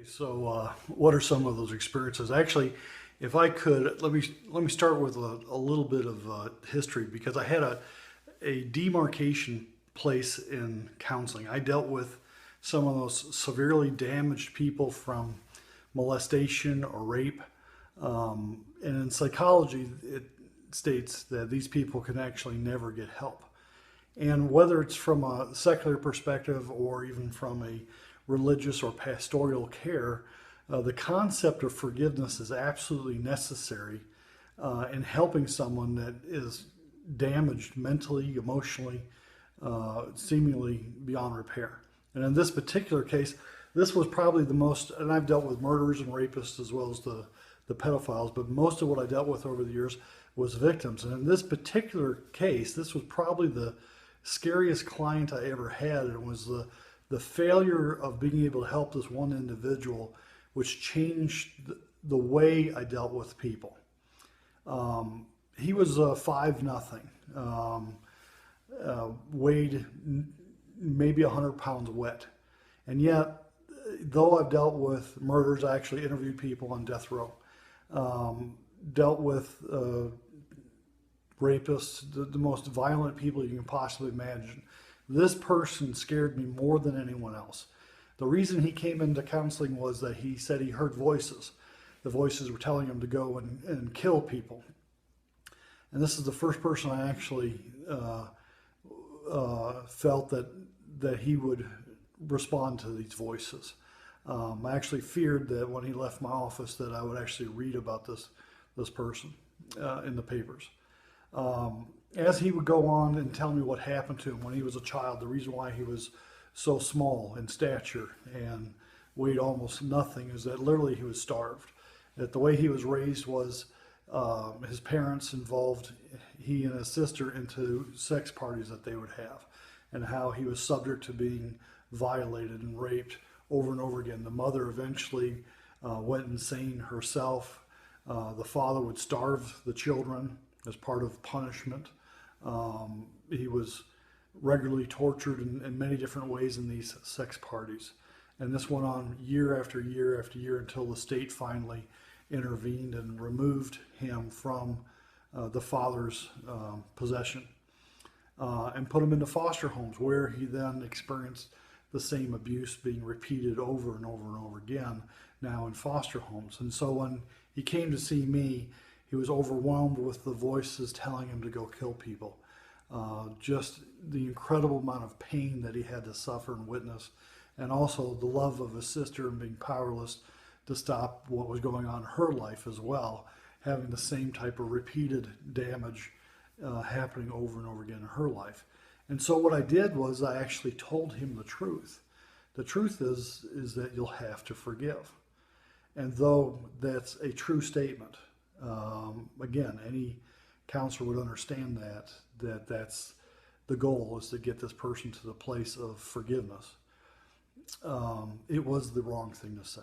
So, what are some of those experiences? Actually, if I could, let me start with a little bit of history because I had a demarcation place in counseling. I dealt with some of those severely damaged people from molestation or rape, and in psychology, it states that these people can actually never get help. And whether it's from a secular perspective or even from a religious or pastoral care, the concept of forgiveness is absolutely necessary in helping someone that is damaged mentally, emotionally, seemingly beyond repair. And in this particular case, this was probably the most, and I've dealt with murderers and rapists as well as the pedophiles, but most of what I dealt with over the years was victims. And in this particular case, this was probably the scariest client I ever had. And it was the failure of being able to help this one individual, which changed the way I dealt with people. He was 5'0", weighed maybe 100 pounds wet. And yet, though I've dealt with murders, I actually interviewed people on death row, dealt with rapists, the most violent people you can possibly imagine. This person scared me more than anyone else. The reason he came into counseling was that he said he heard voices. The voices were telling him to go and kill people. And this is the first person I actually felt that he would respond to these voices. I actually feared that when he left my office that I would actually read about this person in the papers. As he would go on and tell me what happened to him when he was a child, the reason why he was so small in stature and weighed almost nothing is that literally he was starved. That the way he was raised was his parents involved he and his sister into sex parties that they would have, and how he was subject to being violated and raped over and over again. The mother eventually went insane herself. The father would starve the children as part of punishment. He was regularly tortured in many different ways in these sex parties. And this went on year after year after year until the state finally intervened and removed him from the father's possession and put him into foster homes, where he then experienced the same abuse being repeated over and over and over again, now in foster homes. And so when he came to see me, he was overwhelmed with the voices telling him to go kill people. Just the incredible amount of pain that he had to suffer and witness, and also the love of his sister and being powerless to stop what was going on in her life as well, having the same type of repeated damage happening over and over again in her life. And so what I did was I actually told him the truth. The truth is that you'll have to forgive. And though that's a true statement, again, any counselor would understand that's the goal, is to get this person to the place of forgiveness. It was the wrong thing to say.